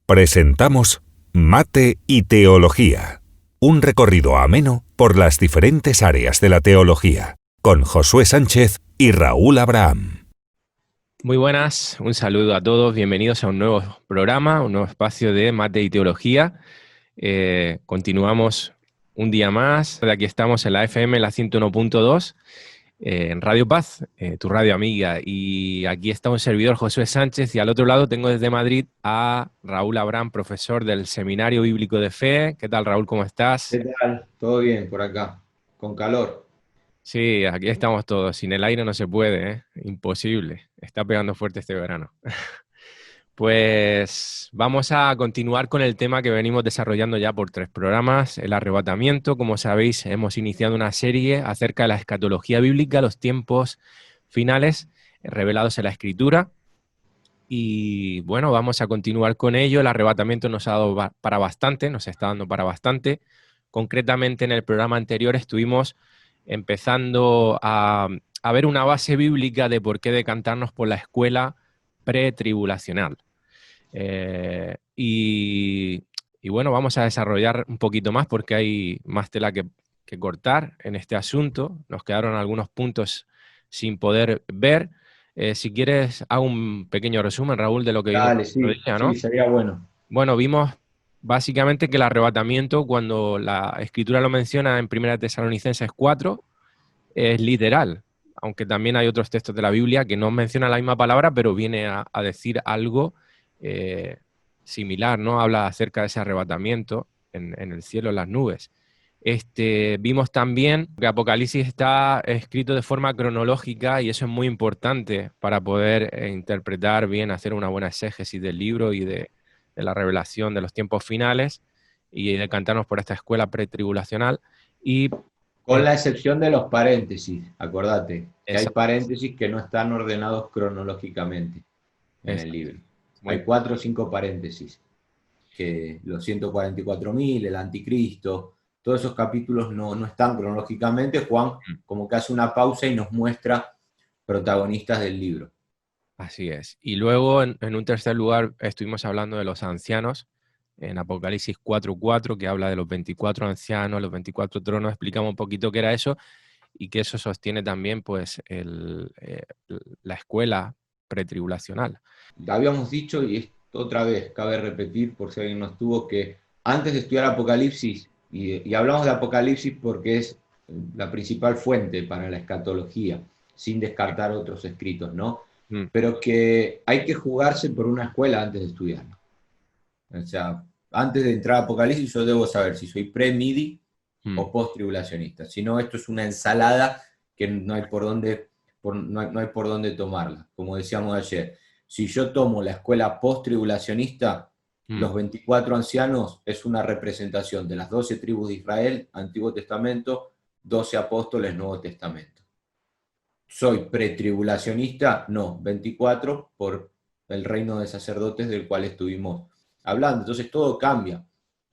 Presentamos Mate y Teología, un recorrido ameno por las diferentes áreas de la teología, con Josué Sánchez y Raúl Abraham. Muy buenas, un saludo a todos, bienvenidos a un nuevo programa, un nuevo espacio de Mate y Teología. Continuamos un día más, aquí estamos en la FM, la 101.2, en Radio Paz, tu radio amiga, y aquí está un servidor, Josué Sánchez, y al otro lado tengo desde Madrid a Raúl Abraham, profesor del Seminario Bíblico de Fe. ¿Qué tal, Raúl? ¿Cómo estás? ¿Qué tal? Todo bien por acá, con calor. Sí, aquí estamos todos. Sin el aire no se puede, ¿eh? Imposible. Está pegando fuerte este verano. Pues vamos a continuar con el tema que venimos desarrollando ya por 3 programas, el arrebatamiento. Como sabéis, hemos iniciado una serie acerca de la escatología bíblica, los tiempos finales revelados en la Escritura. Y bueno, vamos a continuar con ello. El arrebatamiento nos ha dado para bastante, nos está dando para bastante. Concretamente, en el programa anterior estuvimos empezando a ver una base bíblica de por qué decantarnos por la escuela pretribulacional. Y bueno, vamos a desarrollar un poquito más porque hay más tela que cortar en este asunto. Nos quedaron algunos puntos sin poder ver. Si quieres, hago un pequeño resumen, Raúl, de lo que vimos Dale, el otro día, ¿no? sí, sería bueno. Bueno, vimos básicamente que el arrebatamiento, cuando la Escritura lo menciona en 1 Tesalonicenses 4, es literal, aunque también hay otros textos de la Biblia que no mencionan la misma palabra, pero viene a decir algo similar, ¿no? Habla acerca de ese arrebatamiento en el cielo, en las nubes. Vimos también que Apocalipsis está escrito de forma cronológica y eso es muy importante para poder interpretar bien, hacer una buena exégesis del libro y de la revelación de los tiempos finales y decantarnos por esta escuela pretribulacional. Y Con la excepción de los paréntesis, acordate, que hay esa, paréntesis que no están ordenados cronológicamente en el libro. muy Hay 4 o 5 paréntesis, que los 144.000, el anticristo, todos esos capítulos no están cronológicamente. Juan como que hace una pausa y nos muestra protagonistas del libro. Así es. Y luego, en un tercer lugar, estuvimos hablando de los ancianos, en Apocalipsis 4:4, que habla de los 24 ancianos, los 24 tronos. Explicamos un poquito qué era eso y que eso sostiene también pues, la escuela pretribulacional. Habíamos dicho, y esto otra vez cabe repetir por si alguien no estuvo, que antes de estudiar Apocalipsis, y hablamos de Apocalipsis porque es la principal fuente para la escatología, sin descartar otros escritos, ¿no? Pero que hay que jugarse por una escuela antes de estudiarlo. O sea, antes de entrar a Apocalipsis yo debo saber si soy pre-midi o post-tribulacionista. Si no, esto es una ensalada que no hay por dónde tomarla. Como decíamos ayer, si yo tomo la escuela post-tribulacionista, los 24 ancianos es una representación de las 12 tribus de Israel, Antiguo Testamento, 12 apóstoles, Nuevo Testamento. ¿Soy pretribulacionista? No, 24 por el reino de sacerdotes del cual estuvimos hablando. Entonces todo cambia.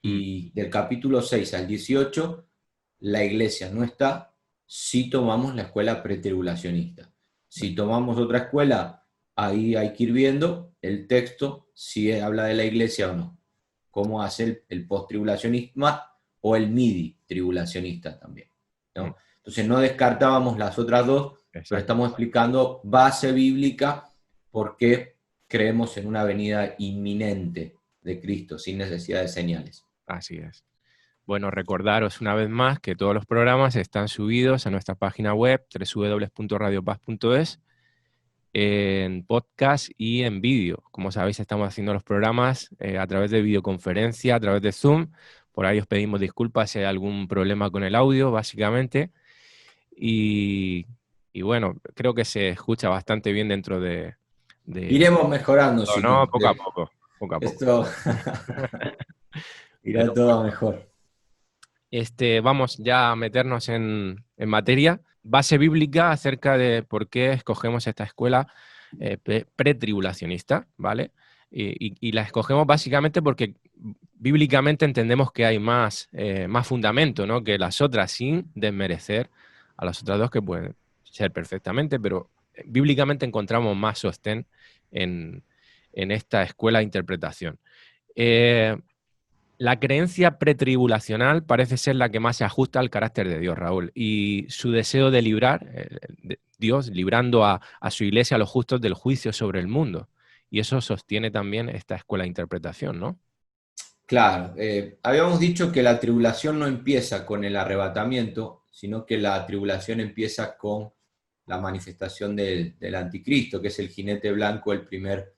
Y del capítulo 6 al 18, la iglesia no está si tomamos la escuela pretribulacionista. Si tomamos otra escuela, ahí hay que ir viendo el texto, si habla de la iglesia o no. Cómo hace el post-tribulacionismo o el midi-tribulacionista también, ¿no? Entonces no descartábamos las otras dos. Exacto. Pero estamos explicando base bíblica porque creemos en una venida inminente de Cristo, sin necesidad de señales. Así es. Bueno, recordaros una vez más que todos los programas están subidos a nuestra página web www.radiopaz.es en podcast y en vídeo. Como sabéis, estamos haciendo los programas a través de videoconferencia, a través de Zoom. Por ahí os pedimos disculpas si hay algún problema con el audio, básicamente. Y bueno, creo que se escucha bastante bien dentro de Iremos mejorando, sí. no, poco a poco, poco a poco. Esto irá Pero todo mejor. vamos ya a meternos en materia. Base bíblica acerca de por qué escogemos esta escuela pretribulacionista, ¿vale? Y la escogemos básicamente porque bíblicamente entendemos que hay más fundamento, ¿no?, que las otras, sin desmerecer a las otras dos, que pueden ser perfectamente, pero bíblicamente encontramos más sostén en esta escuela de interpretación. La creencia pretribulacional parece ser la que más se ajusta al carácter de Dios, Raúl, y su deseo de librar, Dios librando a su iglesia, a los justos, del juicio sobre el mundo. Y eso sostiene también esta escuela de interpretación, ¿no? Claro, habíamos dicho que la tribulación no empieza con el arrebatamiento, sino que la tribulación empieza con la manifestación del anticristo, que es el jinete blanco, el primer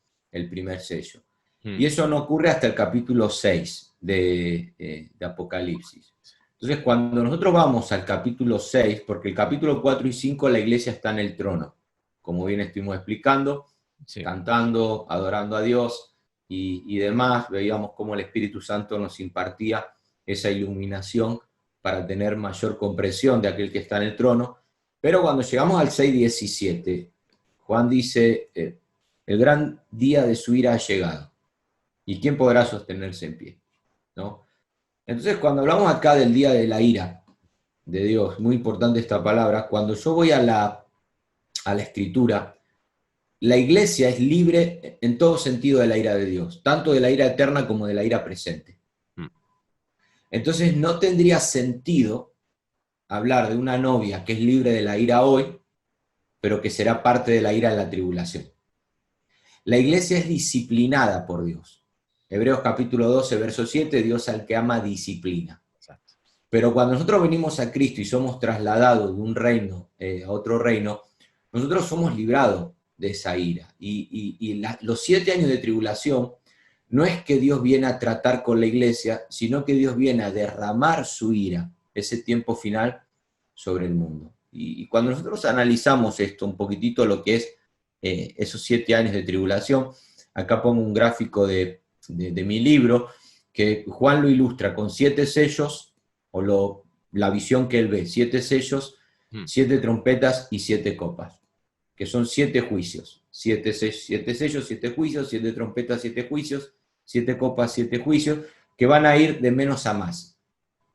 sello. Y eso no ocurre hasta el capítulo 6 de Apocalipsis. Entonces, cuando nosotros vamos al capítulo 6, porque el capítulo 4 y 5 la iglesia está en el trono, como bien estuvimos explicando, Sí. cantando, adorando a Dios y demás, veíamos cómo el Espíritu Santo nos impartía esa iluminación para tener mayor comprensión de aquel que está en el trono. Pero cuando llegamos al 6:17, Juan dice, el gran día de su ira ha llegado, ¿y quién podrá sostenerse en pie? ¿No? Entonces, cuando hablamos acá del día de la ira de Dios, muy importante esta palabra, cuando yo voy a la Escritura, la iglesia es libre en todo sentido de la ira de Dios, tanto de la ira eterna como de la ira presente. Entonces, no tendría sentido hablar de una novia que es libre de la ira hoy, pero que será parte de la ira en la tribulación. La iglesia es disciplinada por Dios. Hebreos capítulo 12, verso 7, Dios al que ama disciplina. Exacto. Pero cuando nosotros venimos a Cristo y somos trasladados de un reino a otro reino, nosotros somos librados de esa ira. Los 7 años de tribulación no es que Dios viene a tratar con la iglesia, sino que Dios viene a derramar su ira, ese tiempo final, sobre el mundo. Y cuando nosotros analizamos esto un poquitito, lo que es esos 7 años de tribulación, acá pongo un gráfico de mi libro, que Juan lo ilustra con 7 sellos, o la visión que él ve, 7 sellos, 7 trompetas y 7 copas, que son 7 juicios, 7 sellos, 7 juicios, 7 trompetas, 7 juicios, 7 copas, 7 juicios, que van a ir de menos a más.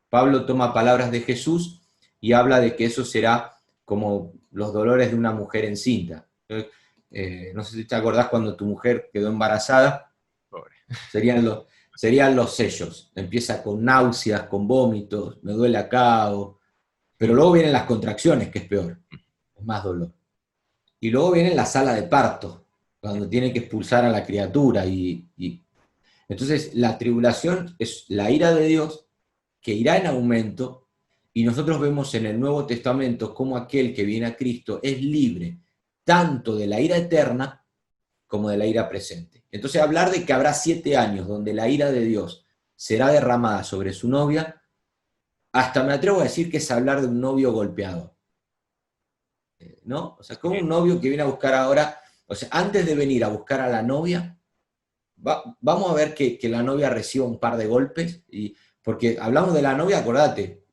Pablo toma palabras de Jesús y habla de que eso será como los dolores de una mujer encinta. No sé si te acordás cuando tu mujer quedó embarazada. Pobre. Serían los sellos. Empieza con náuseas, con vómitos, me duele acá, pero luego vienen las contracciones, que es peor, es más dolor. Y luego viene la sala de parto, cuando tiene que expulsar a la criatura. Entonces, la tribulación es la ira de Dios que irá en aumento, y nosotros vemos en el Nuevo Testamento cómo aquel que viene a Cristo es libre tanto de la ira eterna como de la ira presente. Entonces, hablar de que habrá 7 años donde la ira de Dios será derramada sobre su novia, hasta me atrevo a decir que es hablar de un novio golpeado. ¿No? O sea, como un novio que viene a buscar ahora, o sea, antes de venir a buscar a la novia, vamos a ver que la novia reciba un par de golpes, porque hablamos de la novia, acordate,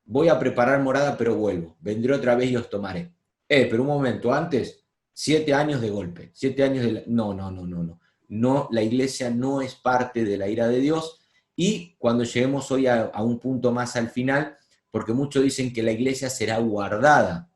voy a preparar morada pero vuelvo, vendré otra vez y os tomaré. Pero un momento, antes, 7 años de golpe, 7 años de... No, la iglesia no es parte de la ira de Dios, y cuando lleguemos hoy a un punto más al final, porque muchos dicen que la iglesia será guardada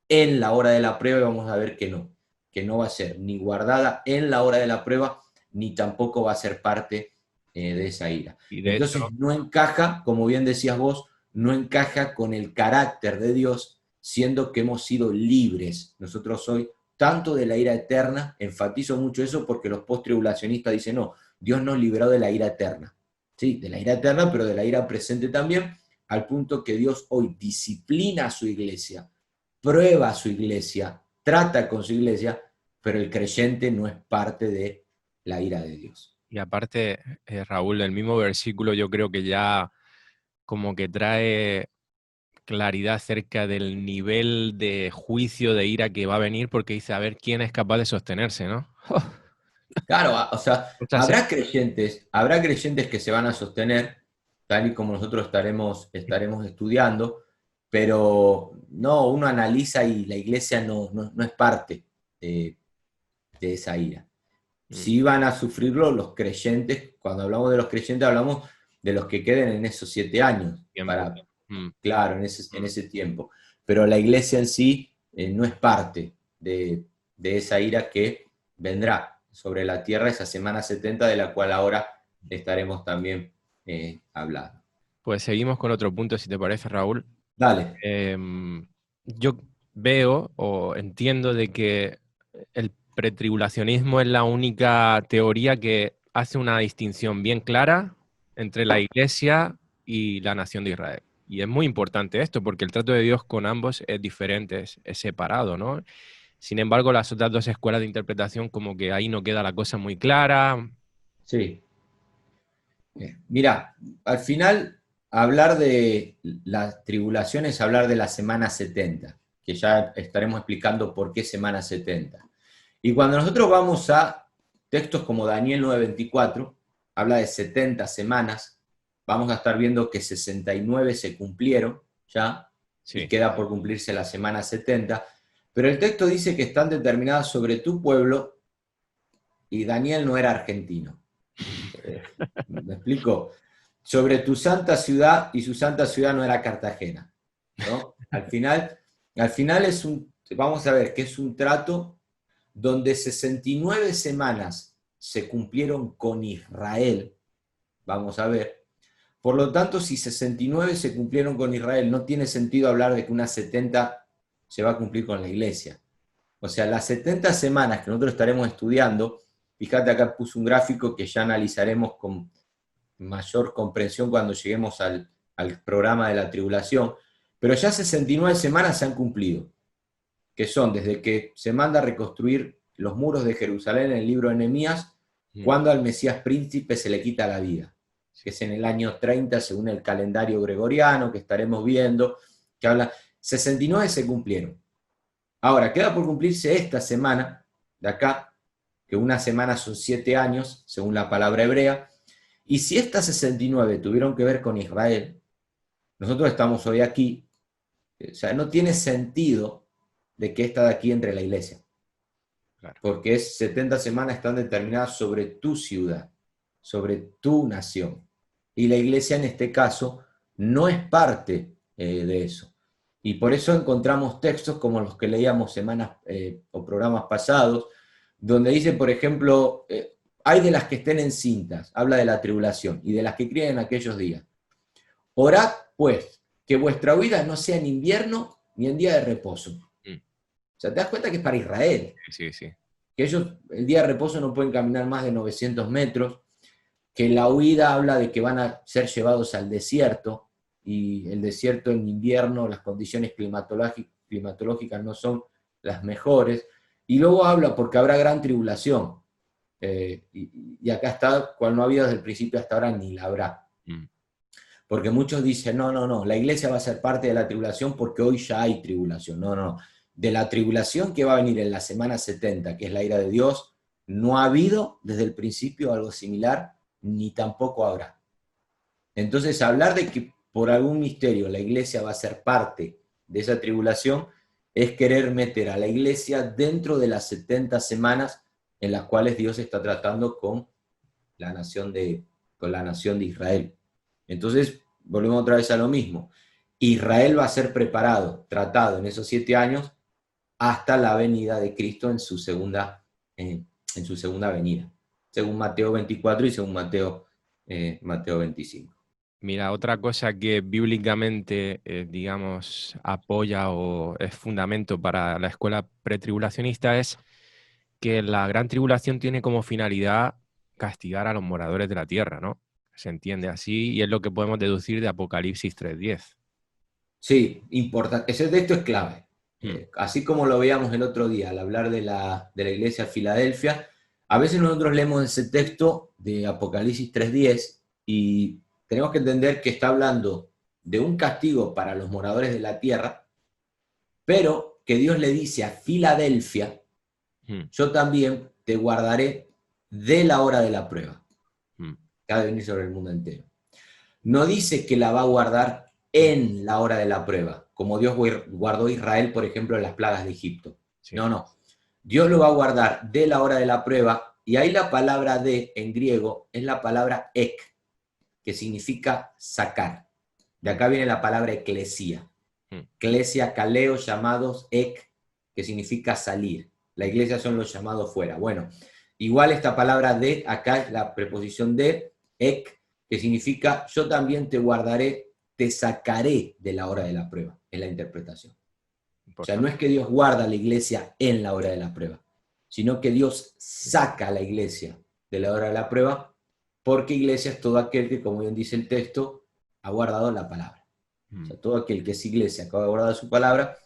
en la hora de la prueba, y vamos a ver que no va a ser ni guardada en la hora de la prueba, ni tampoco va a ser parte de esa ira. Entonces no encaja, como bien decías vos, no encaja con el carácter de Dios, siendo que hemos sido libres nosotros hoy, tanto de la ira eterna. Enfatizo mucho eso porque los post-tribulacionistas dicen, no, Dios nos libró de la ira eterna. Sí, de la ira eterna, pero de la ira presente también, al punto que Dios hoy disciplina a su iglesia, prueba a su iglesia, trata con su iglesia, pero el creyente no es parte de la ira de Dios. Y aparte, Raúl, el mismo versículo yo creo que ya como que trae claridad acerca del nivel de juicio, de ira que va a venir, porque dice, a ver quién es capaz de sostenerse, ¿no? Claro, o sea, habrá creyentes que se van a sostener, tal y como nosotros estaremos estudiando, pero no, uno analiza y la iglesia no es parte de esa ira. Sí van a sufrirlo los creyentes. Cuando hablamos de los creyentes, hablamos de los que queden en esos 7 años, claro, en ese tiempo. Pero la iglesia en sí no es parte de esa ira que vendrá sobre la tierra, esa semana 70, de la cual ahora estaremos también hablando. Pues seguimos con otro punto, si te parece, Raúl. Dale. Yo veo o entiendo de que el pretribulacionismo es la única teoría que hace una distinción bien clara entre la Iglesia y la nación de Israel. Y es muy importante esto, porque el trato de Dios con ambos es diferente, es separado, ¿no? Sin embargo, las otras dos escuelas de interpretación, como que ahí no queda la cosa muy clara. Sí. Mira, al final hablar de las tribulaciones es hablar de la semana 70, que ya estaremos explicando por qué semana 70. Y cuando nosotros vamos a textos como Daniel 9:24, habla de 70 semanas, vamos a estar viendo que 69 se cumplieron ya, Sí. y queda por cumplirse la semana 70, pero el texto dice que están determinadas sobre tu pueblo, y Daniel no era argentino. ¿Me explico? Sobre tu santa ciudad, y su santa ciudad no era Cartagena, ¿no? Al final vamos a ver que es un trato donde 69 semanas se cumplieron con Israel, vamos a ver. Por lo tanto, si 69 se cumplieron con Israel, no tiene sentido hablar de que unas 70 se va a cumplir con la iglesia. O sea, las 70 semanas que nosotros estaremos estudiando, fíjate acá puse un gráfico que ya analizaremos con mayor comprensión cuando lleguemos al programa de la tribulación, pero ya 69 semanas se han cumplido, que son desde que se manda a reconstruir los muros de Jerusalén en el libro de Nehemías, cuando al Mesías príncipe se le quita la vida, que es en el año 30 según el calendario gregoriano que estaremos viendo, que habla, 69 se cumplieron. Ahora, queda por cumplirse esta semana de acá, que una semana son 7 años, según la palabra hebrea, y si estas 69 tuvieron que ver con Israel, nosotros estamos hoy aquí, o sea, no tiene sentido de que esta de aquí entre la iglesia. Claro. Porque 70 semanas están determinadas sobre tu ciudad, sobre tu nación. Y la iglesia en este caso no es parte de eso. Y por eso encontramos textos como los que leíamos semanas o programas pasados, donde dice, por ejemplo, hay de las que estén encintas, habla de la tribulación, y de las que críen en aquellos días. Orad, pues, que vuestra huida no sea en invierno ni en día de reposo. O sea, te das cuenta que es para Israel. Sí, sí. Que ellos el día de reposo no pueden caminar más de 900 metros, que la huida habla de que van a ser llevados al desierto, y el desierto en invierno, las condiciones climatológicas no son las mejores, y luego habla porque habrá gran tribulación, y acá está, cual no ha habido desde el principio hasta ahora, ni la habrá. Porque muchos dicen, no, la iglesia va a ser parte de la tribulación porque hoy ya hay tribulación. No. De la tribulación que va a venir en la semana 70, que es la ira de Dios, no ha habido desde el principio algo similar, ni tampoco habrá. Entonces, hablar de que por algún misterio la iglesia va a ser parte de esa tribulación es querer meter a la iglesia dentro de las 70 semanas en las cuales Dios está tratando con la nación de Israel. Entonces, volvemos otra vez a lo mismo. Israel va a ser preparado, tratado en esos 7 años hasta la venida de Cristo en su segunda venida, según Mateo 24 y según Mateo 25. Mira, otra cosa que bíblicamente, digamos, apoya o es fundamento para la escuela pretribulacionista es que la gran tribulación tiene como finalidad castigar a los moradores de la tierra, ¿no? Se entiende así y es lo que podemos deducir de Apocalipsis 3:10. Sí, importante. Ese texto es clave. Así como lo veíamos el otro día al hablar de la iglesia de Filadelfia, a veces nosotros leemos ese texto de Apocalipsis 3:10 y tenemos que entender que está hablando de un castigo para los moradores de la tierra, pero que Dios le dice a Filadelfia, yo también te guardaré de la hora de la prueba, que ha de venir sobre el mundo entero. No dice que la va a guardar en la hora de la prueba, como Dios guardó a Israel, por ejemplo, en las plagas de Egipto. Sí. No. Dios lo va a guardar de la hora de la prueba, y ahí la palabra de en griego es la palabra ek, que significa sacar. De acá viene la palabra eclesía. Eclesia, kaleo, llamados, ek, que significa salir. La iglesia son los llamados fuera. Bueno, igual esta palabra de acá es la preposición de, ek, que significa yo también te guardaré, te sacaré de la hora de la prueba, es la interpretación. O sea, no es que Dios guarda a la iglesia en la hora de la prueba, sino que Dios saca a la iglesia de la hora de la prueba, porque iglesia es todo aquel que, como bien dice el texto, ha guardado la palabra. O sea, todo aquel que es iglesia, que ha guardado su palabra,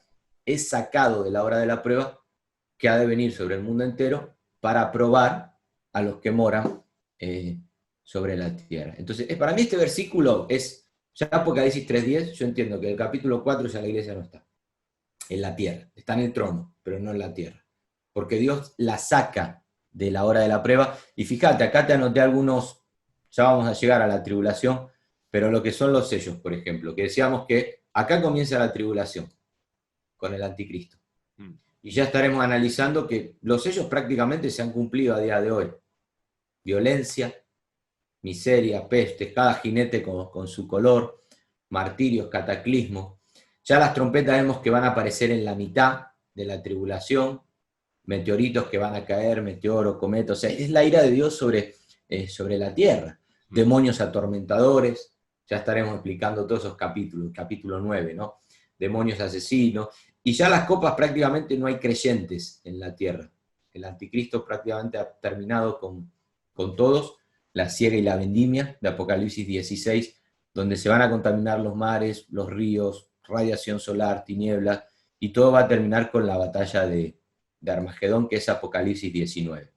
es sacado de la hora de la prueba que ha de venir sobre el mundo entero para probar a los que moran sobre la tierra. Entonces, para mí este versículo es, ya Apocalipsis 3:10, yo entiendo que el capítulo 4 ya la iglesia no está en la tierra, está en el trono, pero no en la tierra, porque Dios la saca de la hora de la prueba. Y fíjate, acá te anoté algunos, ya vamos a llegar a la tribulación, pero lo que son los sellos, por ejemplo, que decíamos que acá comienza la tribulación con el anticristo. Y ya estaremos analizando que los sellos prácticamente se han cumplido a día de hoy. Violencia, miseria, peste, cada jinete con su color, martirios, cataclismos. Ya las trompetas vemos que van a aparecer en la mitad de la tribulación, meteoritos que van a caer, meteoro, cometa, o sea, es la ira de Dios sobre la tierra. Demonios atormentadores, ya estaremos explicando todos esos capítulos, capítulo 9, ¿no? Demonios asesinos, y ya las copas prácticamente no hay creyentes en la tierra. El anticristo prácticamente ha terminado con todos, la siega y la vendimia de Apocalipsis 16, donde se van a contaminar los mares, los ríos, radiación solar, tinieblas, y todo va a terminar con la batalla de Armagedón, que es Apocalipsis 19.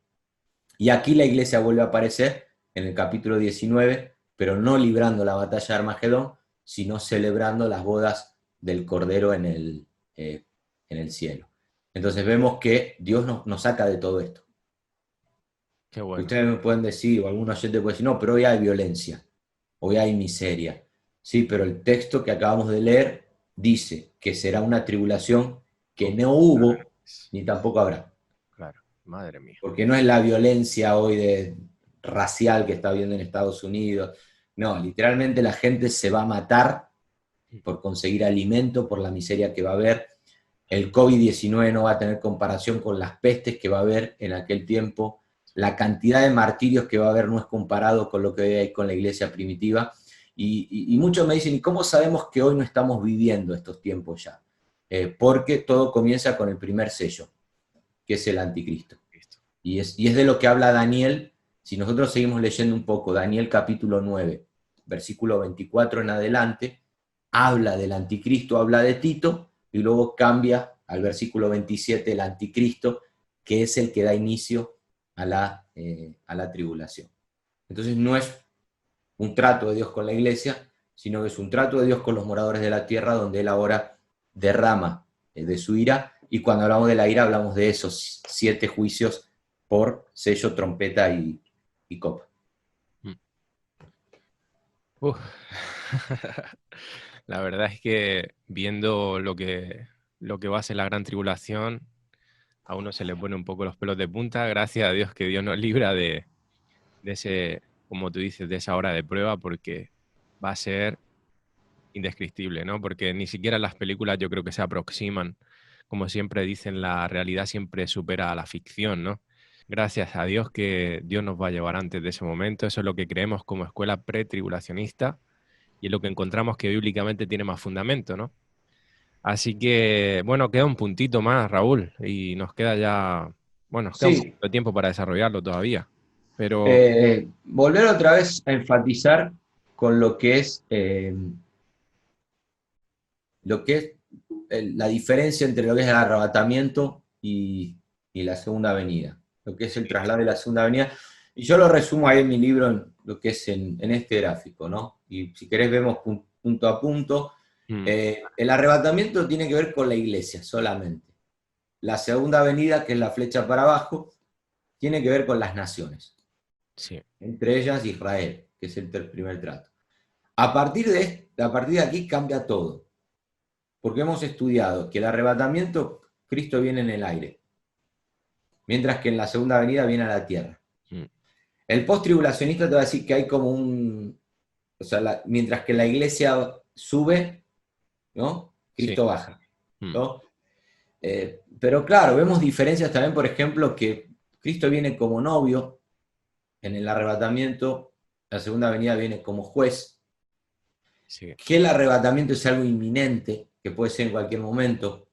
Y aquí la iglesia vuelve a aparecer en el capítulo 19, pero no librando la batalla de Armagedón, sino celebrando las bodas del Cordero en el cielo. Entonces vemos que Dios nos saca de todo esto. Qué bueno. Ustedes me pueden decir, o algún oyente puede decir, no, pero hoy hay violencia, hoy hay miseria. Sí, pero el texto que acabamos de leer dice que será una tribulación que no hubo ni tampoco habrá. Claro, madre mía. Porque no es la violencia hoy racial que está habiendo en Estados Unidos. No, literalmente la gente se va a matar por conseguir alimento, por la miseria que va a haber. El COVID-19 no va a tener comparación con las pestes que va a haber en aquel tiempo. La cantidad de martirios que va a haber no es comparado con lo que hay con la iglesia primitiva. Y muchos me dicen, ¿y cómo sabemos que hoy no estamos viviendo estos tiempos ya? Porque todo comienza con el primer sello, que es el anticristo. Y es de lo que habla Daniel. Si nosotros seguimos leyendo un poco, Daniel capítulo 9, versículo 24 en adelante, habla del anticristo, habla de Tito, y luego cambia al versículo 27 el anticristo, que es el que da inicio a la tribulación. Entonces no es un trato de Dios con la iglesia, sino que es un trato de Dios con los moradores de la tierra, donde Él ahora derrama de su ira, y cuando hablamos de la ira hablamos de esos 7 juicios por sello, trompeta y copa. La verdad es que viendo lo que va a ser la gran tribulación, a uno se le pone un poco los pelos de punta. Gracias a Dios que Dios nos libra de ese, como tú dices, de esa hora de prueba, porque va a ser indescriptible, ¿no? Porque ni siquiera las películas yo creo que se aproximan. Como siempre dicen, la realidad siempre supera a la ficción, ¿no? Gracias a Dios que Dios nos va a llevar antes de ese momento. Eso es lo que creemos como escuela pretribulacionista y es lo que encontramos que bíblicamente tiene más fundamento, ¿no? Así que, bueno, queda un puntito más, Raúl, y nos queda ya, bueno, nos queda un poquito de tiempo para desarrollarlo todavía. Pero volver otra vez a enfatizar con lo que es la diferencia entre lo que es el arrebatamiento y la segunda venida, lo que es el traslado de la segunda venida. Y yo lo resumo ahí en mi libro, en lo que es en este gráfico, ¿no? Y si querés vemos punto a punto. El arrebatamiento tiene que ver con la iglesia solamente. La segunda venida, que es la flecha para abajo, tiene que ver con las naciones. Sí. Entre ellas Israel, que es el primer trato. A partir de aquí cambia todo. Porque hemos estudiado que el arrebatamiento, Cristo viene en el aire, mientras que en la segunda venida viene a la tierra. El post-tribulacionista te va a decir que hay como o sea, mientras que la iglesia sube, ¿no? Cristo baja, ¿no? Pero claro, vemos diferencias también, por ejemplo, que Cristo viene como novio en el arrebatamiento la segunda venida viene como juez, Sí. que el arrebatamiento es algo inminente, que puede ser en cualquier momento,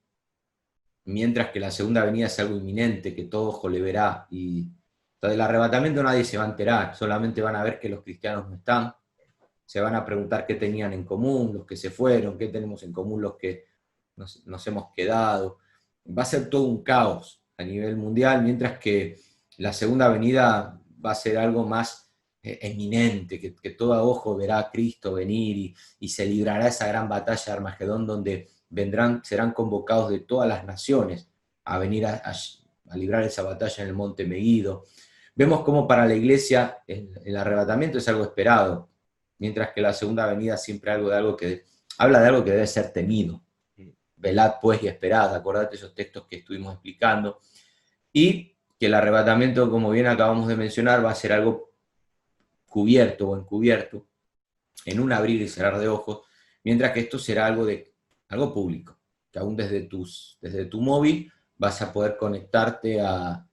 mientras que la segunda venida es algo inminente, que todo ojo le verá. Y o sea, del arrebatamiento nadie se va a enterar, solamente van a ver que los cristianos no están, se van a preguntar qué tenían en común los que se fueron, qué tenemos en común los que nos hemos quedado. Va a ser todo un caos a nivel mundial, mientras que la segunda venida va a ser algo más eminente, que todo ojo verá a Cristo venir y se librará esa gran batalla de Armagedón donde serán convocados de todas las naciones a venir a librar esa batalla en el monte Meguido. Vemos cómo para la iglesia el arrebatamiento es algo esperado, mientras que la segunda venida siempre algo que habla de algo que debe ser temido. Velad pues y esperad, acordate esos textos que estuvimos explicando, y que el arrebatamiento, como bien acabamos de mencionar, va a ser algo cubierto o encubierto, en un abrir y cerrar de ojos, mientras que esto será algo público, que aún desde tu móvil vas a poder conectarte al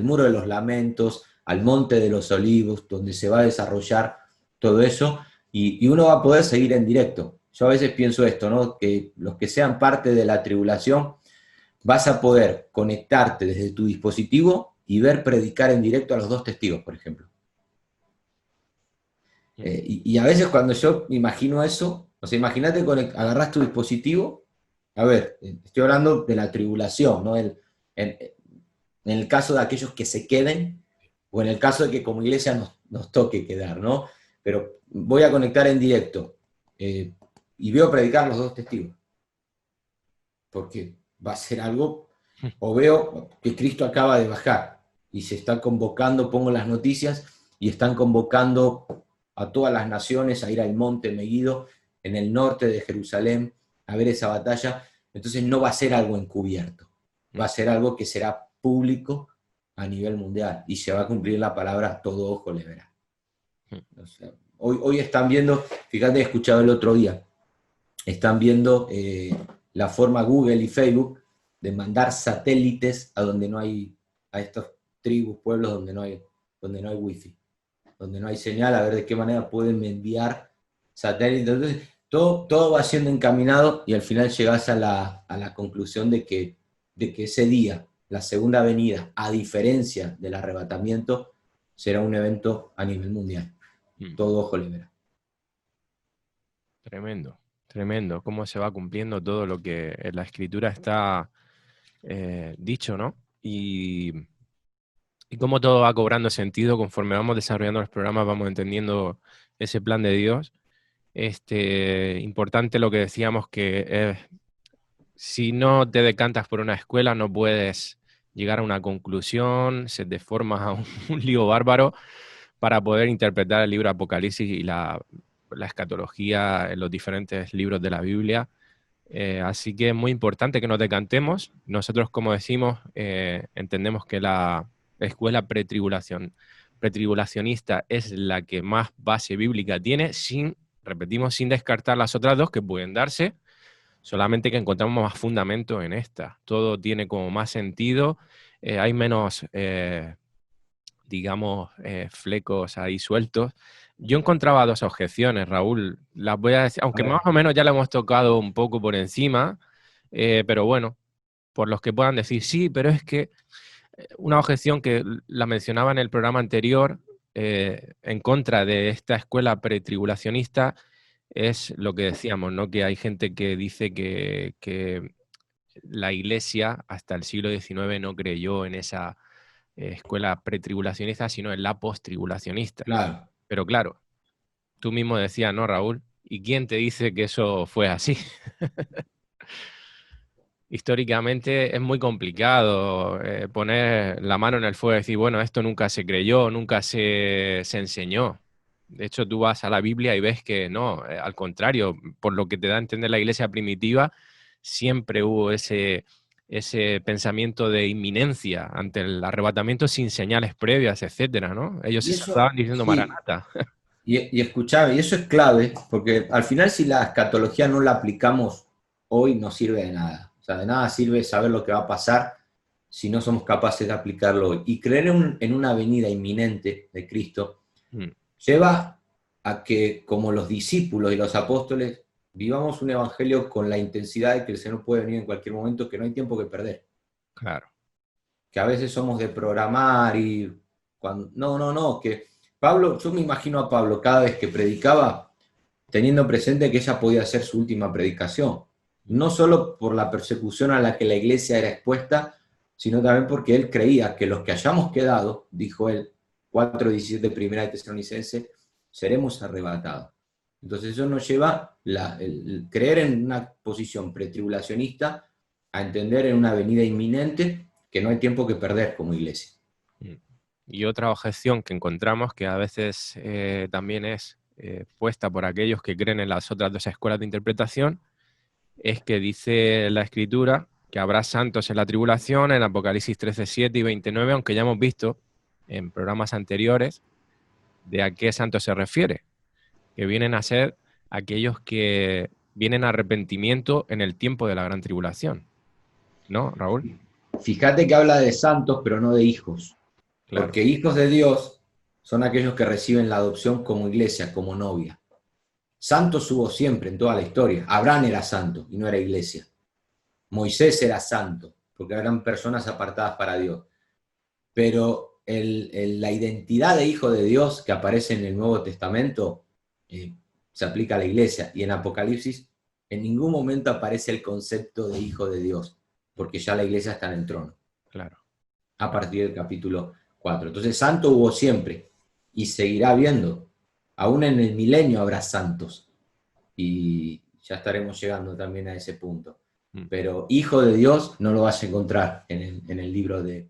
Muro de los Lamentos, al Monte de los Olivos, donde se va a desarrollar todo eso, y uno va a poder seguir en directo. Yo a veces pienso esto, ¿no? Que los que sean parte de la tribulación, vas a poder conectarte desde tu dispositivo y ver predicar en directo a los dos testigos, por ejemplo. Y a veces cuando yo imagino eso, o sea, imagínate, agarrás tu dispositivo, a ver, estoy hablando de la tribulación, ¿no? En el caso de aquellos que se queden, o en el caso de que como iglesia nos toque quedar, ¿no? Pero voy a conectar en directo y veo predicar los dos testigos. Porque va a ser algo, o veo que Cristo acaba de bajar y se está convocando, pongo las noticias, y están convocando a todas las naciones a ir al monte Meguido, en el norte de Jerusalén, a ver esa batalla. Entonces no va a ser algo encubierto, va a ser algo que será público a nivel mundial, y se va a cumplir la palabra, todo ojo le verá. O sea, hoy están viendo, fíjate, he escuchado el otro día, están viendo la forma Google y Facebook de mandar satélites a donde no hay, a estos tribus, pueblos donde no hay wifi, donde no hay señal, a ver de qué manera pueden enviar satélites. Entonces, todo va siendo encaminado, y al final llegás a la conclusión de que ese día, la segunda venida, a diferencia del arrebatamiento, será un evento a nivel mundial. Todo ojo le verá. Tremendo, tremendo. Cómo se va cumpliendo todo lo que en la Escritura está dicho, ¿no? Y cómo todo va cobrando sentido conforme vamos desarrollando los programas, vamos entendiendo ese plan de Dios. Importante lo que decíamos, que si no te decantas por una escuela no puedes llegar a una conclusión, se te forma un lío bárbaro para poder interpretar el libro Apocalipsis y la escatología en los diferentes libros de la Biblia. Así que es muy importante que nos decantemos. Nosotros, como decimos, entendemos que la escuela pretribulacionista es la que más base bíblica tiene, repetimos, sin descartar las otras dos que pueden darse, solamente que encontramos más fundamento en esta. Todo tiene como más sentido, hay menos, digamos, flecos ahí sueltos. Yo encontraba dos objeciones, Raúl, las voy a decir, aunque más o menos ya la hemos tocado un poco por encima, pero bueno, por los que puedan decir, sí, pero es que una objeción que la mencionaba en el programa anterior, en contra de esta escuela pretribulacionista, es lo que decíamos, ¿no? Que hay gente que dice que la Iglesia hasta el siglo XIX no creyó en esa escuela pretribulacionista, sino en la posttribulacionista. Claro. Pero claro, tú mismo decías, ¿no, Raúl? ¿Y quién te dice que eso fue así? Históricamente es muy complicado poner la mano en el fuego y decir, bueno, esto nunca se creyó, nunca se enseñó. De hecho, tú vas a la Biblia y ves que no, al contrario, por lo que te da a entender la iglesia primitiva, siempre hubo ese pensamiento de inminencia ante el arrebatamiento sin señales previas, etcétera, ¿no? Ellos se estaban diciendo sí. Maranata. Y escuchame, y eso es clave, porque al final si la escatología no la aplicamos hoy, no sirve de nada. O sea, de nada sirve saber lo que va a pasar si no somos capaces de aplicarlo hoy. Y creer en una venida inminente de Cristo Lleva a que, como los discípulos y los apóstoles, vivamos un evangelio con la intensidad de que el Señor puede venir en cualquier momento, que no hay tiempo que perder. Claro. Que a veces somos de programar y... No, que Pablo, yo me imagino a Pablo cada vez que predicaba, teniendo presente que esa podía ser su última predicación. No solo por la persecución a la que la iglesia era expuesta, sino también porque él creía que los que hayamos quedado, dijo él, 4:17 primera de Tesalonicense, seremos arrebatados. Entonces eso nos lleva el creer en una posición pretribulacionista a entender en una venida inminente que no hay tiempo que perder como iglesia. Y otra objeción que encontramos, que a veces también es puesta por aquellos que creen en las otras dos escuelas de interpretación, es que dice la Escritura que habrá santos en la tribulación, en Apocalipsis 13:7 y 29, aunque ya hemos visto en programas anteriores de a qué santos se refiere, que vienen a ser aquellos que vienen a arrepentimiento en el tiempo de la gran tribulación. ¿No, Raúl? Fíjate que habla de santos, pero no de hijos. Claro. Porque hijos de Dios son aquellos que reciben la adopción como iglesia, como novia. Santos hubo siempre en toda la historia. Abraham era santo y no era iglesia. Moisés era santo, porque eran personas apartadas para Dios. Pero la identidad de hijo de Dios que aparece en el Nuevo Testamento se aplica a la iglesia. Y en Apocalipsis en ningún momento aparece el concepto de hijo de Dios, porque ya la iglesia está en el trono. Claro. A partir del capítulo 4. Entonces, santo hubo siempre y seguirá habiendo. Aún en el milenio habrá santos. Y ya estaremos llegando también a ese punto. Pero hijo de Dios no lo vas a encontrar en el libro de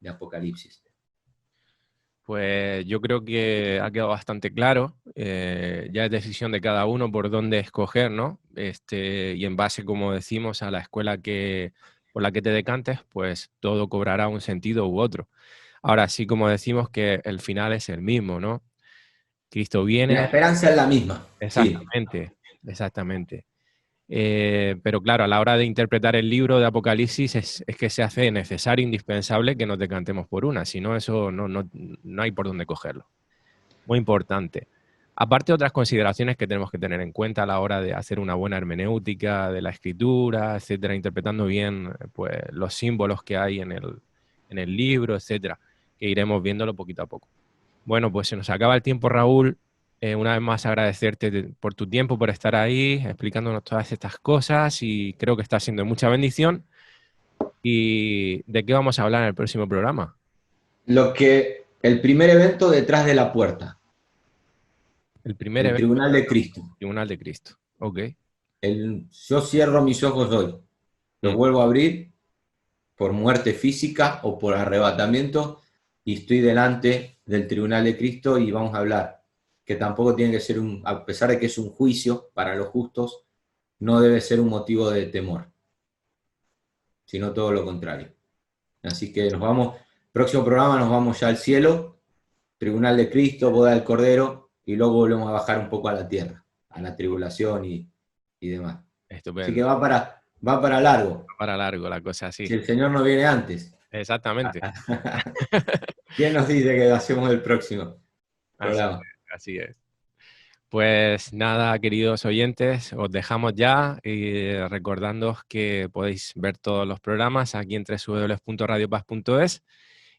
Apocalipsis. Pues yo creo que ha quedado bastante claro. Ya es decisión de cada uno por dónde escoger, ¿no? Y en base, como decimos, a la escuela por la que te decantes, pues todo cobrará un sentido u otro. Ahora sí, como decimos, que el final es el mismo, ¿no? Cristo viene. La esperanza es la misma. Exactamente, sí. Exactamente. Pero claro, a la hora de interpretar el libro de Apocalipsis es que se hace necesario, indispensable que nos decantemos por una, si no, eso no hay por dónde cogerlo. Muy importante. Aparte, otras consideraciones que tenemos que tener en cuenta a la hora de hacer una buena hermenéutica de la escritura, etcétera, interpretando bien pues, los símbolos que hay en el libro, etcétera, que iremos viéndolo poquito a poco. Bueno, pues se nos acaba el tiempo, Raúl. Una vez más agradecerte por tu tiempo, por estar ahí, explicándonos todas estas cosas y creo que está siendo de mucha bendición. ¿Y de qué vamos a hablar en el próximo programa? El primer evento detrás de la puerta. El Tribunal de Cristo. Tribunal de Cristo, ok. Yo cierro mis ojos hoy, los vuelvo a abrir por muerte física o por arrebatamiento y estoy delante del Tribunal de Cristo y vamos a hablar, que tampoco tiene que ser a pesar de que es un juicio para los justos, no debe ser un motivo de temor, sino todo lo contrario. Así que próximo programa nos vamos ya al cielo, Tribunal de Cristo, boda del Cordero, y luego volvemos a bajar un poco a la tierra, a la tribulación y demás. Estupendo. Así que va para largo. Va para largo la cosa, así. Si el Señor no viene antes. Exactamente. ¿Quién nos dice que hacemos el próximo programa? Así es. Pues nada, queridos oyentes, os dejamos ya y recordándoos que podéis ver todos los programas aquí en www.radiopaz.es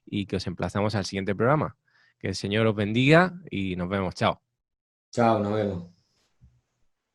y que os emplazamos al siguiente programa. Que el Señor os bendiga y nos vemos. Chao. Chao, nos vemos.